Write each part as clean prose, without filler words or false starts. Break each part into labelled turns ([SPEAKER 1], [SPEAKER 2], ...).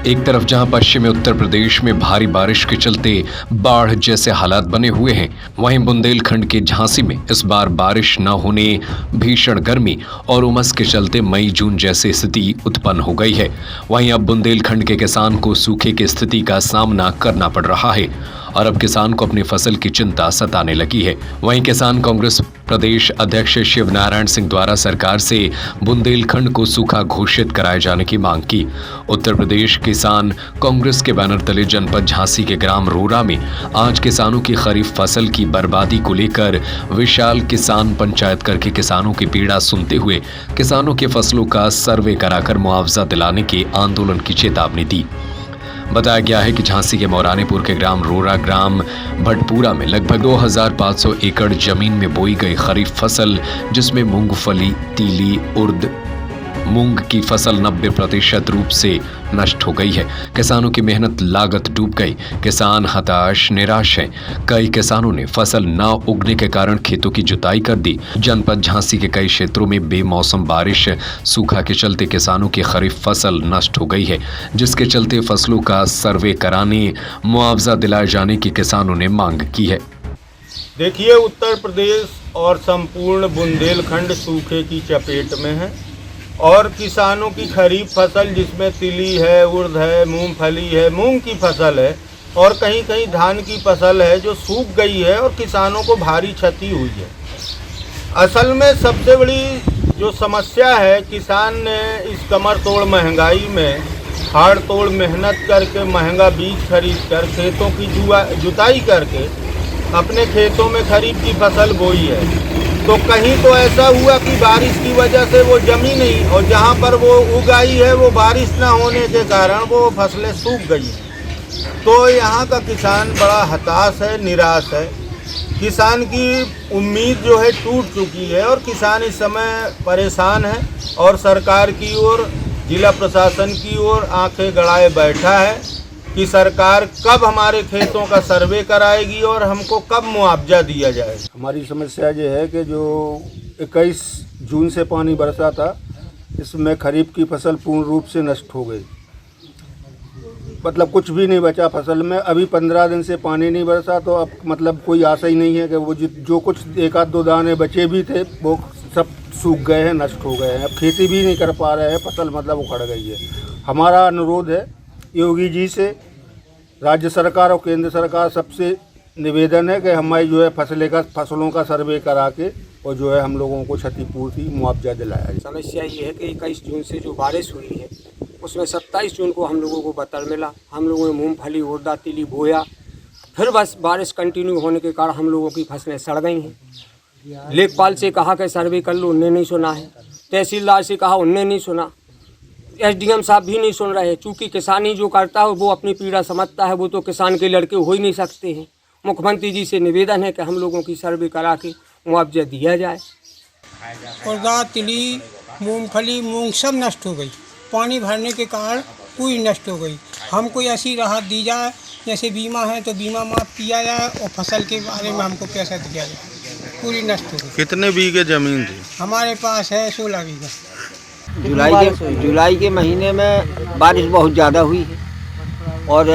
[SPEAKER 1] एक तरफ जहां पश्चिमी उत्तर प्रदेश में भारी बारिश के चलते बाढ़ जैसे हालात बने हुए हैं, वहीं बुंदेलखंड के झांसी में इस बार बारिश न होने, भीषण गर्मी और उमस के चलते मई जून जैसी स्थिति उत्पन्न हो गई है। वहीं अब बुंदेलखंड के किसान को सूखे की स्थिति का सामना करना पड़ रहा है और अब किसान को अपनी फसल की चिंता सताने लगी है। वहीं किसान कांग्रेस प्रदेश अध्यक्ष शिव नारायण सिंह द्वारा सरकार से बुंदेलखंड को सूखा घोषित कराए जाने की मांग की। उत्तर प्रदेश किसान कांग्रेस के बैनर तले जनपद झांसी के ग्राम रोरा में आज किसानों की खरीफ फसल की बर्बादी को लेकर विशाल किसान पंचायत करके किसानों की पीड़ा सुनते हुए किसानों की फसलों का सर्वे कराकर मुआवजा दिलाने के आंदोलन की चेतावनी दी। बताया गया है कि झांसी के मौरानीपुर के ग्राम रोरा ग्राम भटपूरा में लगभग 2500 एकड़ जमीन में बोई गई खरीफ फसल, जिसमें मूंगफली, तीली, उर्द, मूंग की फसल 90% रूप से नष्ट हो गई है। किसानों की मेहनत लागत डूब गई। किसान हताश निराश हैं। कई किसानों ने फसल न उगने के कारण खेतों की जुताई कर दी। जनपद झांसी के कई क्षेत्रों में बेमौसम बारिश, सूखा के चलते किसानों की खरीफ फसल नष्ट हो गई है, जिसके चलते फसलों का सर्वे कराने, मुआवजा दिलाए जाने की किसानों ने मांग की है।
[SPEAKER 2] देखिए, उत्तर प्रदेश और संपूर्ण बुंदेलखंड सूखे की चपेट में है और किसानों की खरीफ फसल, जिसमें तिली है, उर्द है, मूंगफली है, मूंग की फसल है और कहीं कहीं धान की फसल है, जो सूख गई है और किसानों को भारी क्षति हुई है। असल में सबसे बड़ी जो समस्या है, किसान ने इस कमर तोड़ महंगाई में हाड़ तोड़ मेहनत करके महंगा बीज खरीद कर खेतों की जुताई करके अपने खेतों में खरीफ की फसल बोई है। तो कहीं तो ऐसा हुआ कि बारिश की वजह से वो जमी नहीं और जहाँ पर वो उगाई है वो बारिश ना होने के कारण वो फसलें सूख गई। तो यहाँ का किसान बड़ा हताश है, निराश है। किसान की उम्मीद जो है टूट चुकी है और किसान इस समय परेशान है और सरकार की ओर, जिला प्रशासन की ओर आंखें गड़ाए बैठा है कि सरकार कब हमारे खेतों का सर्वे कराएगी और हमको कब मुआवजा दिया जाएगा।
[SPEAKER 3] हमारी समस्या ये है कि जो 21 जून से पानी बरसा था, इसमें खरीफ की फसल पूर्ण रूप से नष्ट हो गई। मतलब कुछ भी नहीं बचा फसल में। अभी 15 दिन से पानी नहीं बरसा, तो अब मतलब कोई आशा ही नहीं है कि वो जो कुछ एक आध दो दाने बचे भी थे वो सब सूख गए हैं, नष्ट हो गए हैं। अब खेती भी नहीं कर पा रहे हैं, फसल मतलब उखड़ गई है। हमारा अनुरोध है योगी जी से, राज्य सरकार और केंद्र सरकार सबसे निवेदन है कि हमारी जो है फसलों का सर्वे करा के और जो है हम लोगों को क्षतिपूर्ति मुआवजा दिलाया जाए।
[SPEAKER 4] समस्या ये है कि 21 जून से जो बारिश हुई है उसमें 27 जून को हम लोगों को बतर मिला। हम लोगों ने मूंगफली, उर्दा, तिली बोया, फिर बस बारिश कंटिन्यू होने के कारण हम लोगों की फसलें सड़ गई हैं। लेखपाल से कहा कि सर्वे कर लो, उनने नहीं सुना है। तहसीलदार से कहा, उनने नहीं सुना। एसडीएम साहब भी नहीं सुन रहे। चूँकि किसानी जो करता है वो अपनी पीड़ा समझता है, वो तो किसान के लड़के हो ही नहीं सकते हैं। मुख्यमंत्री जी से निवेदन है कि हम लोगों की सर्वे करा के मुआवजा दिया जाए।
[SPEAKER 5] उर्दा, तिली, मूंगफली, मूंग सब नष्ट हो गई। पानी भरने के कारण पूरी नष्ट हो गई। हमको ऐसी राहत दी जाए, जैसे बीमा है तो बीमा माफ़ किया जाए और फसल के बारे में हमको पैसा दिया जाए। पूरी नष्ट हो गई।
[SPEAKER 2] कितने बीघे जमीन थी?
[SPEAKER 5] हमारे पास है 16 बीघा।
[SPEAKER 6] जुलाई के महीने में बारिश बहुत ज़्यादा हुई है और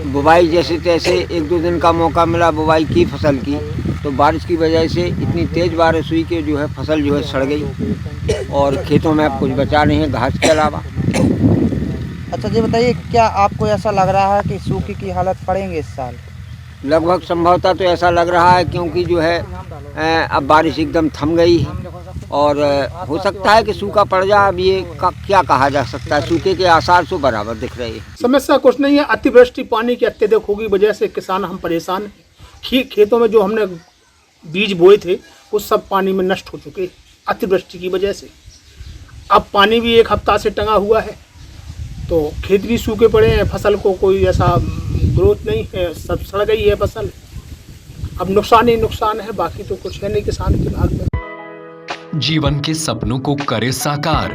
[SPEAKER 6] बुवाई जैसे तैसे 1-2 दिन का मौका मिला बुवाई की फसल की, तो बारिश की वजह से इतनी तेज़ बारिश हुई कि जो है फसल जो है सड़ गई और खेतों में अब कुछ बचा नहीं है घास के अलावा।
[SPEAKER 7] अच्छा जी बताइए, क्या आपको ऐसा लग रहा है कि सूखे की हालत पड़ेंगे इस साल?
[SPEAKER 6] लगभग संभवतः तो ऐसा लग रहा है, क्योंकि जो है अब बारिश एकदम थम गई है और हो सकता है कि सूखा पड़ जाए। अब ये क्या कहा जा सकता है, सूखे के आसार तो बराबर दिख रहे हैं।
[SPEAKER 8] समस्या कुछ नहीं है, अतिवृष्टि पानी की अत्यधिक होगी वजह से किसान हम परेशान हैं। खेतों में जो हमने बीज बोए थे वो सब पानी में नष्ट हो चुके अतिवृष्टि की वजह से। अब पानी भी 1 हफ्ता से टंगा हुआ है, तो खेत भी सूखे पड़े हैं, फसल को कोई ऐसा ग्रोथ नहीं है, सब सड़ गई है फसल। अब नुकसान ही नुकसान है, बाकी तो कुछ है नहीं किसान के भाग में।
[SPEAKER 1] जीवन के सपनों को करे साकार,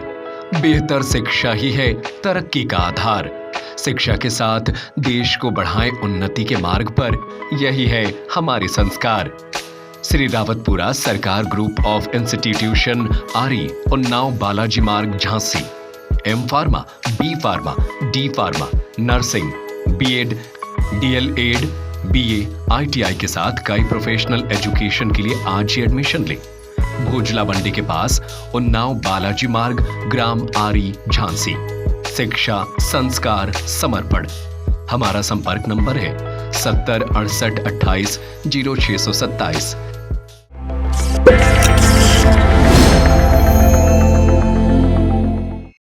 [SPEAKER 1] बेहतर शिक्षा ही है तरक्की का आधार। शिक्षा के साथ देश को बढ़ाएं उन्नति के मार्ग पर, यही है हमारे संस्कार। श्री रावतपुरा सरकार ग्रुप ऑफ इंस्टीट्यूशन, आरी, Unnao, Balaji Marg, Jhansi. M pharma, B pharma, D pharma, nursing, BEd, DElEd, BA, ITI के साथ कई प्रोफेशनल एजुकेशन के लिए आज ही एडमिशन लें। भोजला मंडी के पास उन्नाव बालाजी मार्ग, ग्राम आरी, झांसी। शिक्षा, संस्कार, समर्पण। हमारा संपर्क नंबर है 70 68 28 0627।